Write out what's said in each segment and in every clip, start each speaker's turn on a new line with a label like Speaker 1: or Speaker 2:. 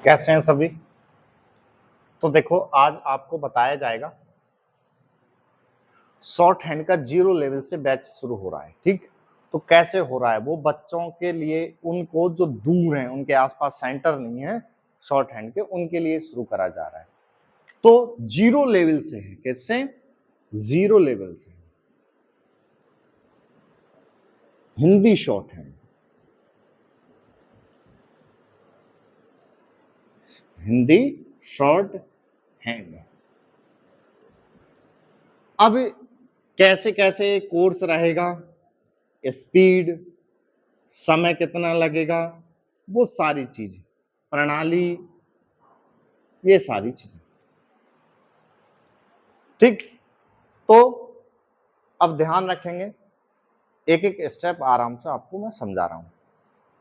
Speaker 1: कैसे हैं सभी। तो देखो आज आपको बताया जाएगा शॉर्ट हैंड का 0 लेवल से बैच शुरू हो रहा है। ठीक, तो कैसे हो रहा है वो बच्चों के लिए, उनको जो दूर हैं, उनके आसपास सेंटर नहीं है शॉर्ट हैंड के, उनके लिए शुरू करा जा रहा है। तो 0 लेवल से है। कैसे 0 लेवल से? Hindi short hand, Hindi short hand. अब कैसे कैसे कोर्स रहेगा, स्पीड, समय कितना लगेगा, वो सारी चीजें, प्रणाली, ये सारी चीजें। ठीक, तो अब ध्यान रखेंगे, एक एक स्टेप आराम से आपको मैं समझा रहा हूं।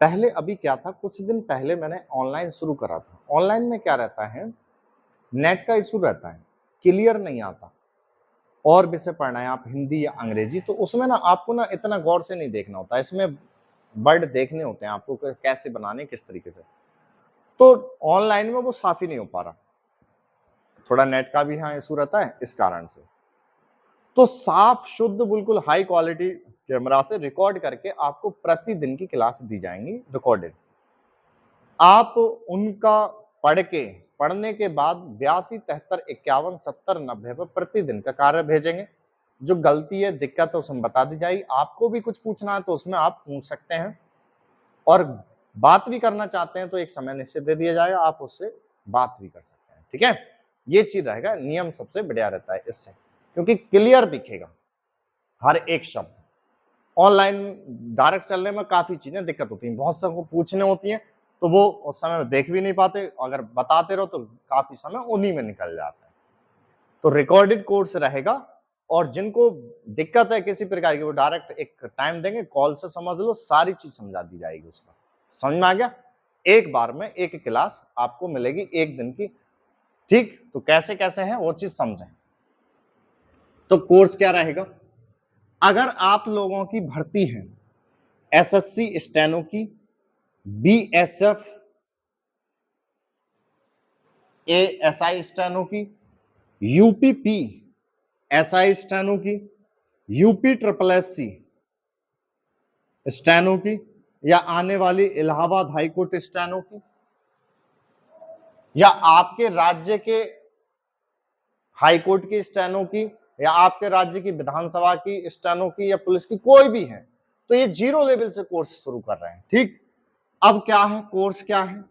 Speaker 1: पहले अभी क्या था, कुछ दिन पहले मैंने ऑनलाइन शुरू करा था। ऑनलाइन में क्या रहता है, नेट का इशू रहता है, क्लियर नहीं आता। और विषय पढ़ना है आप, हिंदी या अंग्रेजी, तो उसमें ना आपको ना इतना गौर से नहीं देखना होता, इसमें वर्ड देखने होते हैं आपको कैसे बनाने, किस तरीके से। तो ऑनलाइन में वो साफ ही नहीं हो पा रहा, थोड़ा नेट का भी यहाँ इशू रहता है इस कारण से। तो साफ शुद्ध बिल्कुल हाई क्वालिटी कैमरा से रिकॉर्ड करके आपको प्रतिदिन की क्लास दी जाएंगी रिकॉर्डेड। आप उनका पढ़ने के बाद 82, 73, 51, 70, 90 पर प्रतिदिन का कार्य भेजेंगे। जो गलती है, दिक्कत है, उसमें बता दी जाएगी। आपको भी कुछ पूछना है तो उसमें आप पूछ सकते हैं, और बात भी करना चाहते हैं तो एक समय निश्चित दे दिया जाएगा, आप उससे बात भी कर सकते हैं। ठीक है, ये चीज रहेगा, नियम सबसे बढ़िया रहता है इससे, क्योंकि क्लियर दिखेगा हर एक शब्द। ऑनलाइन डायरेक्ट चलने में काफी चीजें दिक्कत होती हैं, बहुत सबको पूछने होती हैं, तो वो उस समय देख भी नहीं पाते, अगर बताते रहो तो काफी समय उन्हीं में निकल जाता है। तो रिकॉर्डेड कोर्स रहेगा, और जिनको दिक्कत है किसी प्रकार की, वो डायरेक्ट एक टाइम देंगे, कॉल से समझ लो, सारी चीज समझा दी जाएगी उसका। समझ में आ गया? एक बार में एक क्लास आपको मिलेगी एक दिन की। ठीक, तो कैसे कैसे है वो चीज समझें। तो कोर्स क्या रहेगा, अगर आप लोगों की भर्ती है एसएससी स्टेनो की, बीएसएफ, एएसआई स्टेनो की, यूपीपी एसआई स्टेनो की, यूपी ट्रिपल एससी स्टेनो की, या आने वाली इलाहाबाद हाईकोर्ट स्टेनो की, या आपके राज्य के हाईकोर्ट की स्टेनो की, या आपके राज्य की विधानसभा की स्टेनो की, या पुलिस की, कोई भी है, तो ये 0 लेवल से कोर्स शुरू कर रहे हैं। ठीक, अब क्या है कोर्स, क्या है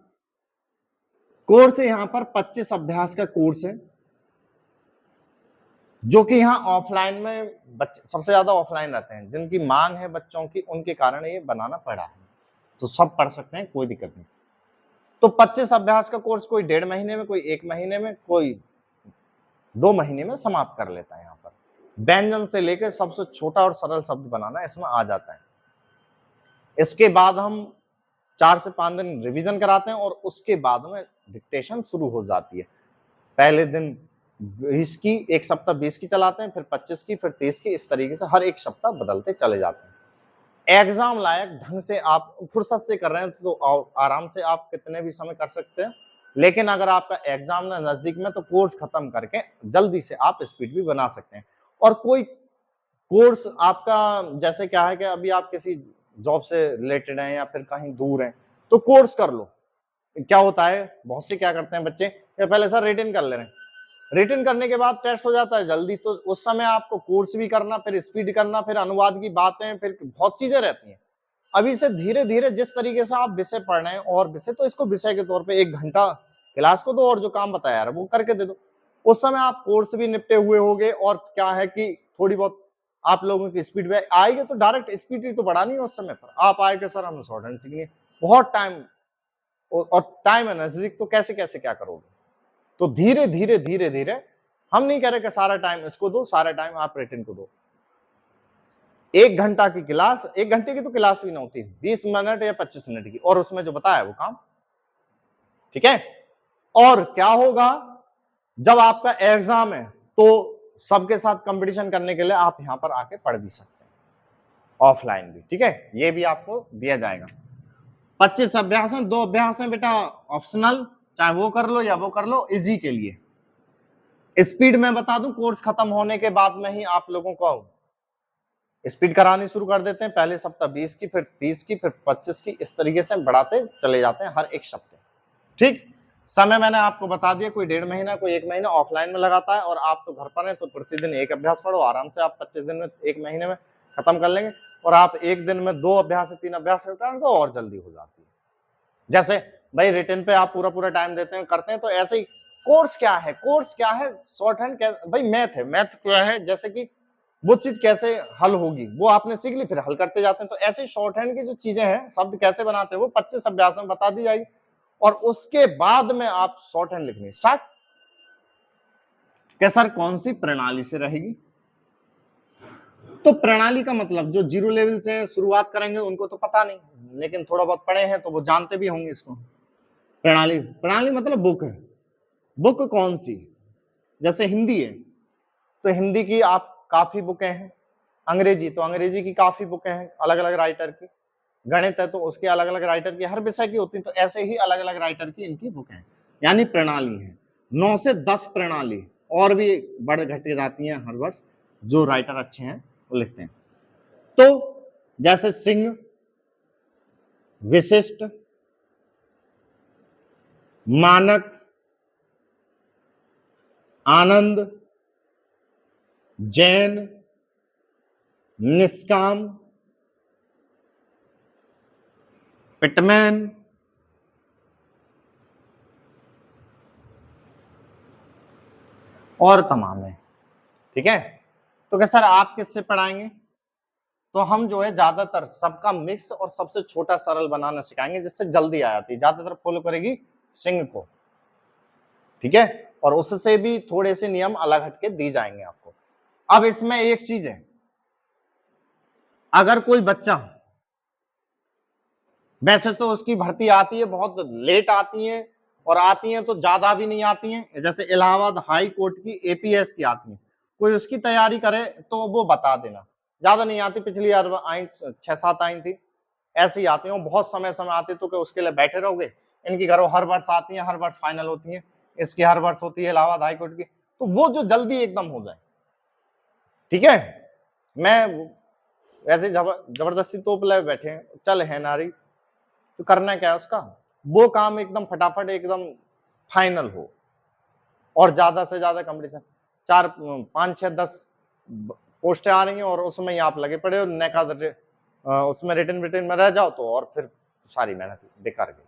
Speaker 1: कोर्स है, यहां पर 25 अभ्यास का कोर्स है, जो कि यहाँ ऑफलाइन में बच्चे सबसे ज्यादा ऑफलाइन रहते हैं, जिनकी मांग है बच्चों की, उनके कारण ये बनाना पड़ा है। तो सब पढ़ सकते हैं, कोई दिक्कत नहीं। तो 25 अभ्यास का कोर्स कोई 1.5 महीने में, कोई 1 महीने में, कोई 2 महीने में समाप्त कर लेता है। यहाँ पर व्यंजन से लेकर सबसे छोटा और सरल शब्द बनाना इसमें आ जाता है। इसके बाद हम 4 से 5 दिन रिवीजन कराते हैं, और उसके बाद में डिक्टेशन शुरू हो जाती है। पहले दिन 20 की, एक सप्ताह 20 की चलाते हैं, फिर 25 की, फिर 30 की, इस तरीके से हर एक सप्ताह बदलते चले जाते हैं। एग्जाम लायक ढंग से आप फुर्सत से कर रहे हैं तो आराम से आप कितने भी समय कर सकते हैं, लेकिन अगर आपका एग्जाम ना नजदीक में, तो कोर्स खत्म करके जल्दी से आप स्पीड भी बना सकते हैं। और कोई कोर्स आपका, जैसे क्या है कि अभी आप किसी जॉब से रिलेटेड हैं या फिर कहीं दूर हैं, तो कोर्स कर लो। क्या होता है, बहुत से क्या करते हैं बच्चे, या पहले सर रिटन कर ले रहे हैं, रिटन करने के बाद टेस्ट हो जाता है जल्दी, तो उस समय आपको कोर्स भी करना, फिर स्पीड करना, फिर अनुवाद की बातें, फिर बहुत चीजें रहती हैं। अभी से धीरे धीरे जिस तरीके से आप विषय पढ़ रहे हैं, और विषय तो इसको विषय के तौर पे 1 घंटा क्लास को दो, और जो काम बताया यार वो करके दे दो। उस समय आप कोर्स भी निपटे हुए होंगे, और क्या है कि थोड़ी बहुत आप लोगों की स्पीड में आएगी, तो डायरेक्ट स्पीड ही तो बढ़ानी है। उस समय पर आप आएंगे सर हमें शॉर्ट हैंड सीखनी है, बहुत टाइम, और टाइम है नजदीक, तो कैसे कैसे क्या करोगे। तो धीरे धीरे धीरे धीरे, हम नहीं कह रहे कि सारा टाइम इसको दो, सारा टाइम आप रिटन को दो। 1 घंटा की क्लास, 1 घंटे की तो क्लास भी ना होती, 20 मिनट या 25 मिनट की, और उसमें जो बताया वो काम। ठीक है, और क्या होगा जब आपका एग्जाम है, तो सबके साथ कंपटीशन करने के लिए आप यहां पर आके पढ़ भी सकते हैं, ऑफलाइन भी। ठीक है, ये भी आपको दिया जाएगा। 25 अभ्यास हैं, 2 अभ्यास हैं बेटा ऑप्शनल, चाहे वो कर लो या वो कर लो, इजी के लिए। स्पीड में बता दूं, कोर्स खत्म होने के बाद में ही आप लोगों को स्पीड करानी शुरू कर देते हैं। पहले सप्ताह 20 की, फिर 30 की, फिर 25 की, इस तरीके से बढ़ाते चले जाते हैं हर एक सप्ताह। ठीक, समय मैंने आपको बता दिया, कोई 1.5 महीना, कोई 1 महीना ऑफलाइन में लगाता है, और आप तो घर पर हैं तो प्रतिदिन एक अभ्यास पढ़ो, आराम से आप 25 दिन में, 1 महीने में खत्म कर लेंगे। और आप एक दिन में 2 अभ्यास से 3 अभ्यास करते तो और जल्दी हो जाती है। जैसे भाई रिटर्न पे आप पूरा पूरा टाइम देते हैं, करते हैं, तो ऐसे ही कोर्स क्या है, कोर्स क्या है, शॉर्ट हैंड क्या, भाई मैथ है, मैथ क्या है, जैसे कि वो चीज कैसे हल होगी वो आपने सीख ली, फिर हल करते जाते हैं। तो ऐसे शॉर्ट हैंड की जो चीजें हैं, शब्द कैसे बनाते हैं, वो 25 अभ्यास में बता दी जाएगी, और उसके बाद में आप शॉर्ट हैंड लिखनी स्टार्ट। क्या सर कौन सी प्रणाली से रहेगी? तो प्रणाली का मतलब जो 0 लेवल से शुरुआत करेंगे उनको तो पता नहीं, लेकिन थोड़ा बहुत पढ़े हैं तो वो जानते भी होंगे इसको। प्रणाली, प्रणाली मतलब बुक है। बुक कौन सी? जैसे हिंदी है तो हिंदी की आप काफी बुकें हैं, अंग्रेजी तो अंग्रेजी की काफी बुकें हैं अलग अलग राइटर की, गणित है तो उसके अलग अलग राइटर की, हर विषय की होती है, तो ऐसे ही अलग अलग राइटर की इनकी बुक है, यानी प्रणाली है। 9 से 10 प्रणाली और भी बढ़ घट जाती हैं हर वर्ष, जो राइटर अच्छे हैं वो लिखते हैं। तो जैसे सिंह, विशिष्ट, मानक, आनंद, जैन, निष्काम, पिटमैन, और तमाम है। ठीक है, तो क्या सर आप किससे पढ़ाएंगे? तो हम जो है ज्यादातर सबका मिक्स और सबसे छोटा सरल बनाना सिखाएंगे, जिससे जल्दी आ जाती है, ज्यादातर फॉलो करेगी सिंह को। ठीक है, और उससे भी थोड़े से नियम अलग हटके दी जाएंगे आपको। अब इसमें एक चीज है, अगर कोई बच्चा, वैसे तो उसकी भर्ती आती है बहुत लेट आती है, और आती हैं तो ज्यादा भी नहीं आती हैं, जैसे इलाहाबाद हाई कोर्ट की एपीएस की आती है, कोई उसकी तैयारी करे तो वो बता देना, ज्यादा नहीं आती, पिछली बार आई 6-7 आई थी, ऐसी आती हैं, बहुत समय समय आती, तो क्या उसके लिए बैठे रहोगे? इनकी घरों हर वर्ष आती हैं, हर वर्ष फाइनल होती हैं, इसकी हर वर्ष होती है इलाहाबाद हाई कोर्ट की, तो वो जो जल्दी एकदम हो जाए। ठीक है, मैं वैसे जबरदस्ती तोप ले बैठे हैं, चल है नारी, तो करना क्या है उसका, वो काम एकदम फटाफट एकदम फाइनल हो, और ज्यादा से ज्यादा कंपटीशन, 4, 5, 6, 10 पोस्टें आ रही हैं, और उसमें ही आप लगे पड़े हो, उसमें रिटर्न में रह जाओ तो और फिर सारी मेहनत बेकार गई।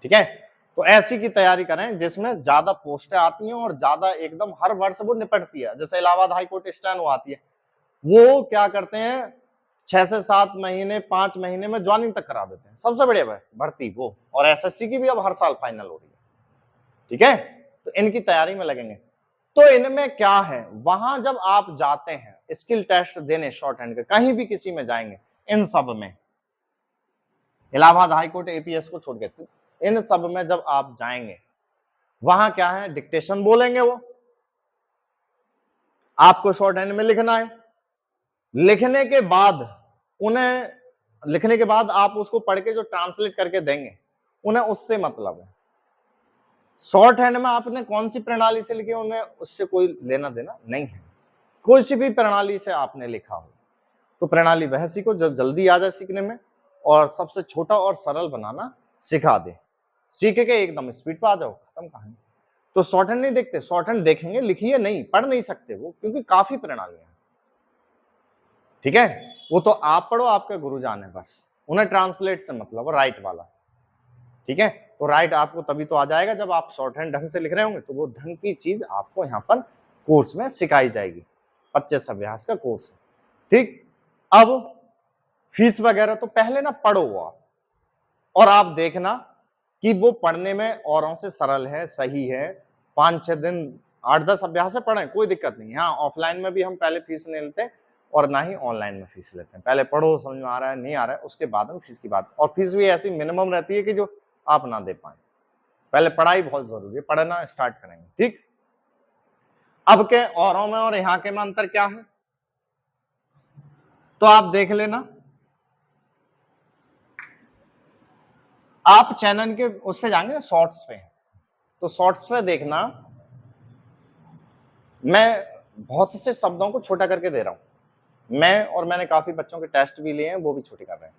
Speaker 1: ठीक है, तो ऐसी की तैयारी करें जिसमें ज्यादा पोस्टें आती हैं और ज्यादा एकदम हर वर्ष वो निपटती है, जैसे इलाहाबाद हाईकोर्ट स्टैनो आती है, वो क्या करते हैं 6 से 7 महीने 5 महीने में ज्वाइनिंग तक करा देते हैं, सबसे बढ़िया भर्ती वो, और एसएससी की भी अब हर साल फाइनल हो रही है। ठीक है, तो इनकी तैयारी में लगेंगे। तो इनमें क्या है, वहां जब आप जाते हैं स्किल टेस्ट देने शॉर्ट हैंड के, कहीं भी किसी में जाएंगे, इन सब में, इलाहाबाद हाईकोर्ट एपीएस को छोड़ के, इन सब में जब आप जाएंगे, वहां क्या है, डिक्टेशन बोलेंगे, वो आपको शॉर्ट हैंड में लिखना है, लिखने के बाद आप उसको पढ़ के जो ट्रांसलेट करके देंगे, उन्हें उससे मतलब है। शॉर्ट हैंड में आपने कौन सी प्रणाली से लिखे, उन्हें उससे कोई लेना देना नहीं है, कोई सी भी प्रणाली से आपने लिखा हो, तो प्रणाली वह सीखो जो जल्दी आ जाए सीखने में, और सबसे छोटा और सरल बनाना सिखा दे, सीख के एकदम स्पीड पे आ जाओ, खत्म कहानी। तो शॉर्ट हैंड नहीं देखते, शॉर्ट हैंड देखेंगे, लिखिए नहीं, पढ़ नहीं सकते वो, क्योंकि काफी प्रणालियां हैं। ठीक है, वो तो आप पढ़ो, आपके गुरु जाने, बस उन्हें ट्रांसलेट से मतलब राइट वाला। ठीक है, तो राइट आपको तभी तो आ जाएगा जब आप शॉर्ट हैंड ढंग से लिख रहे होंगे, तो वो ढंग की चीज आपको यहाँ पर कोर्स में सिखाई जाएगी, 25 अभ्यास का कोर्स। ठीक, अब फीस वगैरह तो पहले ना पढ़ो आप, और आप देखना कि वो पढ़ने में औरों से सरल है, सही है, 5-6 दिन 8-10 अभ्यास से पढ़ें, कोई दिक्कत नहीं। हाँ, ऑफलाइन में भी हम पहले फीस नहीं लेते और ना ही ऑनलाइन में फीस लेते हैं, पहले पढ़ो, समझ में आ रहा है नहीं आ रहा है, उसके बाद में फीस की बात, और फीस भी ऐसी मिनिमम रहती है कि जो आप ना दे पाए, पहले पढ़ाई बहुत जरूरी है, पढ़ना स्टार्ट करेंगे। ठीक, अब के औरों में और यहाँ के में अंतर क्या है, तो आप देख लेना, आप चैनल के उस पे जाएंगे शॉर्ट्स पे, तो शॉर्ट्स पे देखना मैं बहुत से शब्दों को छोटा करके दे रहा हूं मैं, और मैंने काफी बच्चों के टेस्ट भी लिए हैं, वो भी छोटे कर रहे हैं।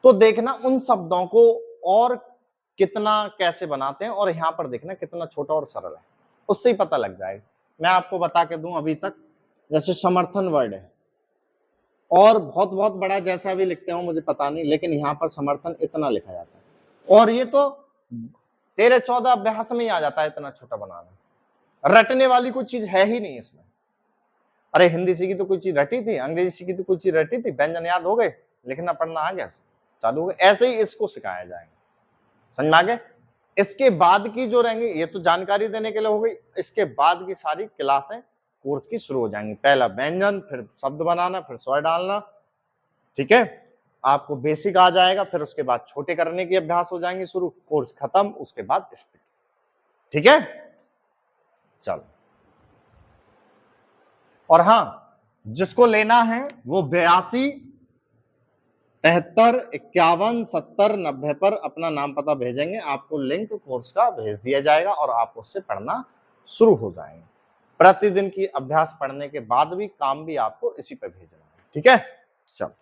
Speaker 1: तो देखना उन शब्दों को और कितना कैसे बनाते हैं, और यहां पर देखना कितना छोटा और सरल है, उससे ही पता लग जाएगा। मैं आपको बता के दूं अभी तक, जैसे समर्थन वर्ड है और बहुत बहुत बड़ा जैसा भी लिखते हो मुझे पता नहीं, लेकिन यहाँ पर समर्थन इतना लिखा जाता है, और ये तो 13-14 अभ्यास में ही आ जाता है इतना छोटा बनाना। रटने वाली कोई चीज है ही नहीं इसमें। अरे हिंदी सीखी तो कोई चीज रटी थी, अंग्रेजी सीखी तो कोई चीज रटी थी, व्यंजन याद हो गए, लिखना पढ़ना आ गया, चालू हो गया। ऐसे ही इसको सिखाया जाएगा, समझ में आ गया। इसके बाद की जो रहेंगे, ये तो जानकारी देने के लिए हो गई, इसके बाद की सारी क्लासें कोर्स की शुरू हो जाएंगी। पहला व्यंजन, फिर शब्द बनाना, फिर स्वर डालना, ठीक है। आपको बेसिक आ जाएगा, फिर उसके बाद छोटे करने की अभ्यास हो जाएंगे शुरू, कोर्स खत्म, उसके बाद स्पीड, ठीक है। चलो, और हाँ, जिसको लेना है वो 82 73 51 70 90 पर अपना नाम पता भेजेंगे, आपको लिंक कोर्स का भेज दिया जाएगा और आप उससे पढ़ना शुरू हो जाएंगे। प्रतिदिन की अभ्यास पढ़ने के बाद भी काम भी आपको इसी पे भेजना है, ठीक है। चलो।